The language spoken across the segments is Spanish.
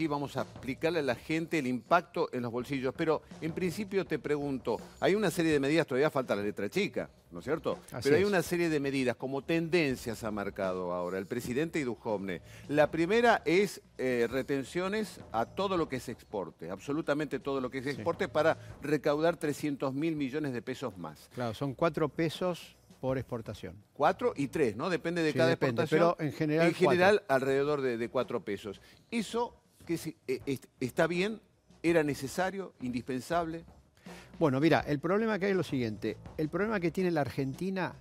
aquí vamos a explicarle a la gente el impacto en los bolsillos. Pero en principio te pregunto, hay una serie de medidas, todavía falta la letra chica, ¿no es cierto? Pero hay una serie de medidas como tendencias ha marcado ahora el presidente y Duhovne. La primera es retenciones a todo lo que se exporte, absolutamente todo lo que se exporte para recaudar 300.000 millones de pesos más. Claro, son 4 pesos por exportación. 4 y 3, ¿no? Depende de cada exportación. Pero en general, alrededor de 4 pesos. ¿Eso que está bien? ¿Era necesario? ¿Indispensable? Bueno, mira, el problema que hay es lo siguiente. El problema que tiene la Argentina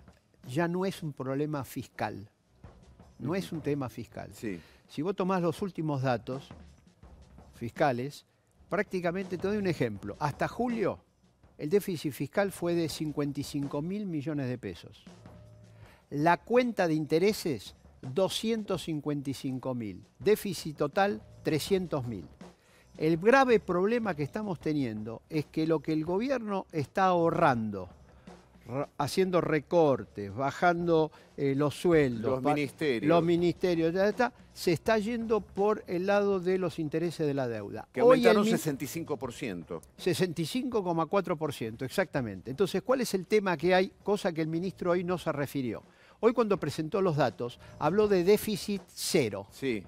ya no es un problema fiscal. No es un tema fiscal. Sí. Si vos tomás los últimos datos fiscales, prácticamente te doy un ejemplo. Hasta julio, el déficit fiscal fue de 55.000 millones de pesos. La cuenta de intereses, 255.000. Déficit total, 300.000. El grave problema que estamos teniendo es que lo que el gobierno está ahorrando, haciendo recortes, bajando los sueldos, los ministerios, se está yendo por el lado de los intereses de la deuda. Que aumentaron 65%. 65,4%, exactamente. Entonces, ¿cuál es el tema que hay? Cosa que el ministro hoy no se refirió. Hoy cuando presentó los datos, habló de déficit cero. Sí.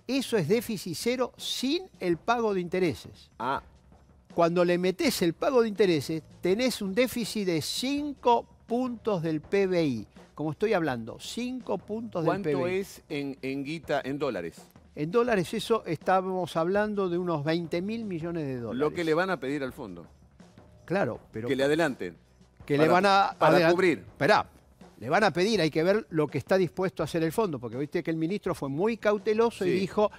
Eso es déficit cero sin el pago de intereses. Ah. Cuando le metés el pago de intereses, tenés un déficit de 5 puntos del PBI. Como estoy hablando, 5 puntos del PBI. ¿Cuánto es en guita, en dólares? En dólares eso estábamos hablando de unos 20.000 millones de dólares. Lo que le van a pedir al fondo. Claro, pero... Que le adelanten. Que le van a... Para cubrir. Esperá, le van a pedir, hay que ver lo que está dispuesto a hacer el fondo, porque viste que el ministro fue muy cauteloso y dijo,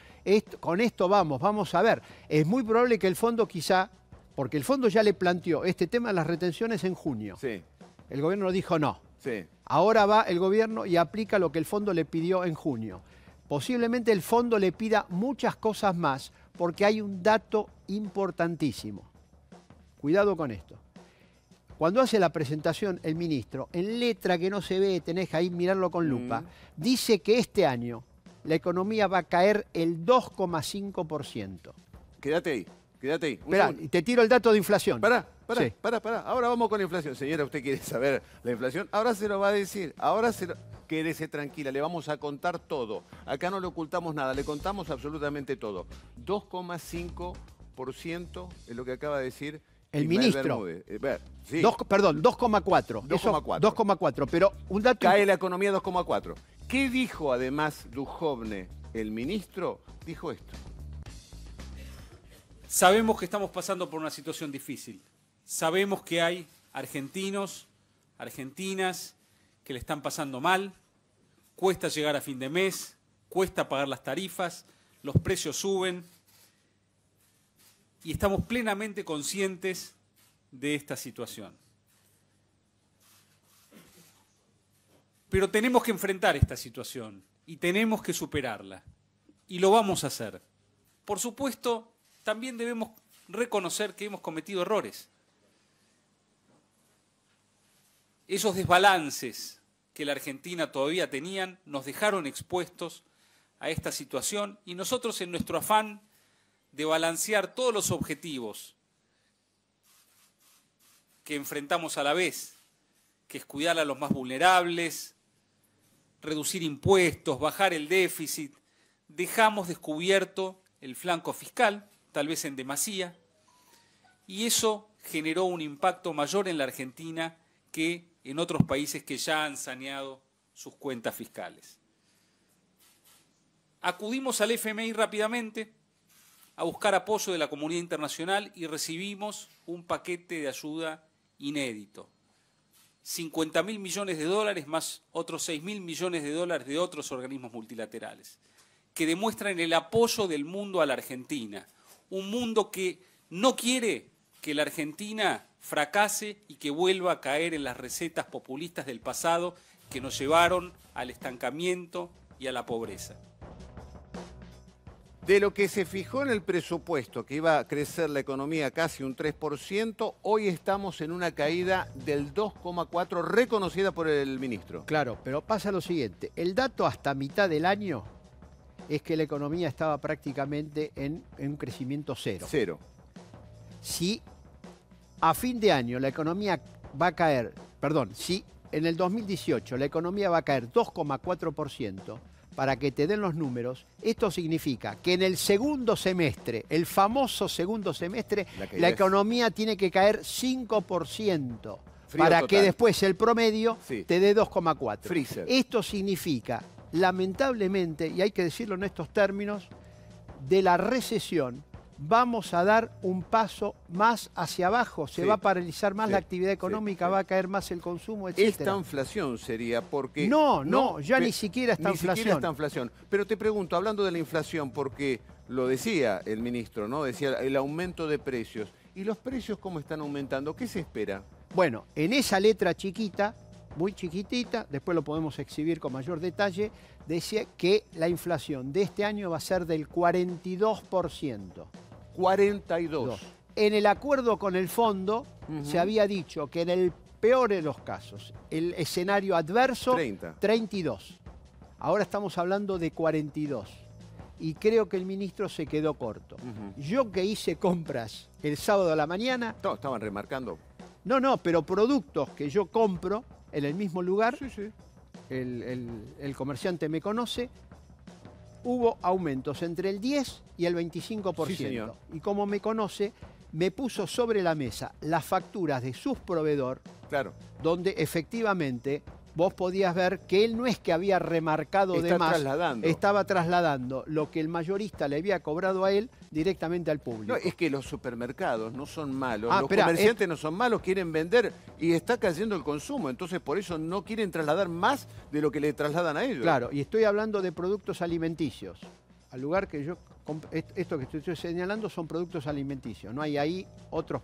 con esto vamos a ver. Es muy probable que el fondo quizá, porque el fondo ya le planteó este tema de las retenciones en junio. Sí. El gobierno dijo no. Sí. Ahora va el gobierno y aplica lo que el fondo le pidió en junio. Posiblemente el fondo le pida muchas cosas más, porque hay un dato importantísimo. Cuidado con esto. Cuando hace la presentación el ministro, en letra que no se ve, tenés que ahí mirarlo con lupa, dice que este año la economía va a caer el 2,5%. Quédate ahí. Quédate ahí. Esperá, y te tiro el dato de inflación. Pará. Ahora vamos con la inflación. Señora, usted quiere saber la inflación. Ahora se lo va a decir. Quédese tranquila, le vamos a contar todo. Acá no le ocultamos nada, le contamos absolutamente todo. 2,5% es lo que acaba de decir el ministro. Sí. Perdón, 2,4. 2,4. Pero un dato... Cae la economía 2,4. ¿Qué dijo además Duhovne, el ministro? Dijo esto. Sabemos que estamos pasando por una situación difícil. Sabemos que hay argentinos, argentinas que le están pasando mal. Cuesta llegar a fin de mes, cuesta pagar las tarifas, los precios suben. Y estamos plenamente conscientes de esta situación. Pero tenemos que enfrentar esta situación y tenemos que superarla. Y lo vamos a hacer. Por supuesto, también debemos reconocer que hemos cometido errores. Esos desbalances que la Argentina todavía tenían nos dejaron expuestos a esta situación y nosotros en nuestro afán de balancear todos los objetivos que enfrentamos a la vez, que es cuidar a los más vulnerables, reducir impuestos, bajar el déficit, dejamos descubierto el flanco fiscal, tal vez en demasía, y eso generó un impacto mayor en la Argentina que en otros países que ya han saneado sus cuentas fiscales. Acudimos al FMI rápidamente a buscar apoyo de la comunidad internacional y recibimos un paquete de ayuda inédito. 50.000 millones de dólares más otros 6.000 millones de dólares de otros organismos multilaterales, que demuestran el apoyo del mundo a la Argentina. Un mundo que no quiere que la Argentina fracase y que vuelva a caer en las recetas populistas del pasado que nos llevaron al estancamiento y a la pobreza. De lo que se fijó en el presupuesto, que iba a crecer la economía casi un 3%, hoy estamos en una caída del 2,4% reconocida por el ministro. Claro, pero pasa lo siguiente. El dato hasta mitad del año es que la economía estaba prácticamente en un crecimiento cero. Cero. Si a fin de año la economía va a caer, perdón, si en el 2018 la economía va a caer 2,4%, para que te den los números, esto significa que en el segundo semestre, el famoso segundo semestre, la economía tiene que caer 5%. Para que después el promedio te dé 2,4. Esto significa, lamentablemente, y hay que decirlo en estos términos, de la recesión vamos a dar un paso más hacia abajo, se va a paralizar más la actividad económica, va a caer más el consumo, etc. Esta inflación sería porque... No, ya ni siquiera está inflación. Ni siquiera está inflación. Pero te pregunto, hablando de la inflación, porque lo decía el ministro, ¿no? Decía el aumento de precios. ¿Y los precios cómo están aumentando? ¿Qué se espera? Bueno, en esa letra chiquita, muy chiquitita, después lo podemos exhibir con mayor detalle, decía que la inflación de este año va a ser del 42%. 42. En el acuerdo con el fondo se había dicho que en el peor de los casos, el escenario adverso, 32. Ahora estamos hablando de 42. Y creo que el ministro se quedó corto. Yo que hice compras el sábado a la mañana... No, estaban remarcando. No, pero productos que yo compro en el mismo lugar, el comerciante me conoce, hubo aumentos entre el 10 y el 25%. Sí, señor. Y como me conoce, me puso sobre la mesa las facturas de sus proveedor, donde efectivamente vos podías ver que él no es que había remarcado de más, estaba trasladando lo que el mayorista le había cobrado a él directamente al público. No, es que los supermercados no son malos, los comerciantes no son malos, quieren vender y está cayendo el consumo, entonces por eso no quieren trasladar más de lo que le trasladan a ellos. Claro, y estoy hablando de productos alimenticios. Al lugar que yo, esto que estoy señalando son productos alimenticios, no hay ahí otros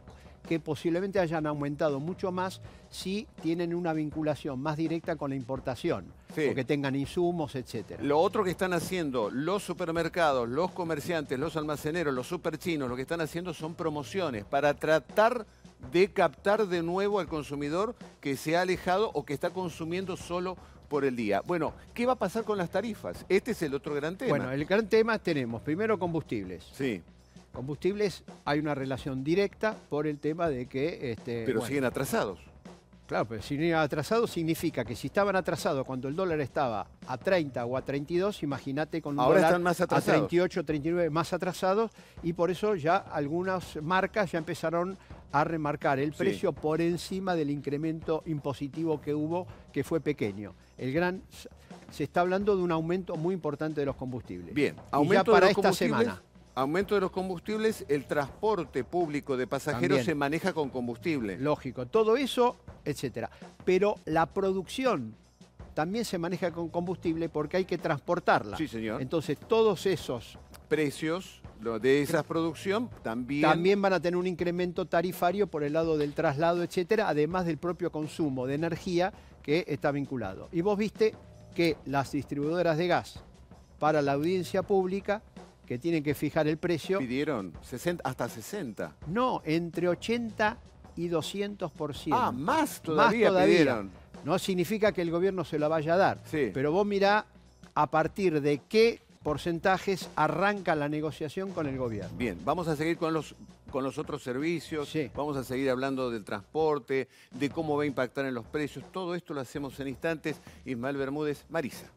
que posiblemente hayan aumentado mucho más si tienen una vinculación más directa con la importación, o que tengan insumos, etc. Lo otro que están haciendo los supermercados, los comerciantes, los almaceneros, los superchinos, lo que están haciendo son promociones para tratar de captar de nuevo al consumidor que se ha alejado o que está consumiendo solo por el día. Bueno, ¿qué va a pasar con las tarifas? Este es el otro gran tema. Bueno, el gran tema tenemos primero combustibles. Sí. Combustibles, hay una relación directa por el tema de que... Pero siguen atrasados. Claro, pero si siguen atrasados significa que si estaban atrasados cuando el dólar estaba a 30 o a 32, imagínate con un ahora dólar están más atrasados. A 38, 39 más atrasados, y por eso ya algunas marcas ya empezaron a remarcar el precio por encima del incremento impositivo que hubo, que fue pequeño. Se está hablando de un aumento muy importante de los combustibles. Bien, aumento ya para esta semana. Aumento de los combustibles, el transporte público de pasajeros también se maneja con combustible. Lógico, todo eso, etcétera. Pero la producción también se maneja con combustible porque hay que transportarla. Sí, señor. Entonces, todos esos precios de esa producción también van a tener un incremento tarifario por el lado del traslado, etcétera, además del propio consumo de energía que está vinculado. Y vos viste que las distribuidoras de gas para la audiencia pública, que tienen que fijar el precio... Pidieron hasta 60. No, entre 80 y 200%. Ah, más todavía pidieron. No significa que el gobierno se lo vaya a dar. Sí. Pero vos mirá a partir de qué porcentajes arranca la negociación con el gobierno. Bien, vamos a seguir con los otros servicios, vamos a seguir hablando del transporte, de cómo va a impactar en los precios. Todo esto lo hacemos en instantes. Ismael Bermúdez, Marisa.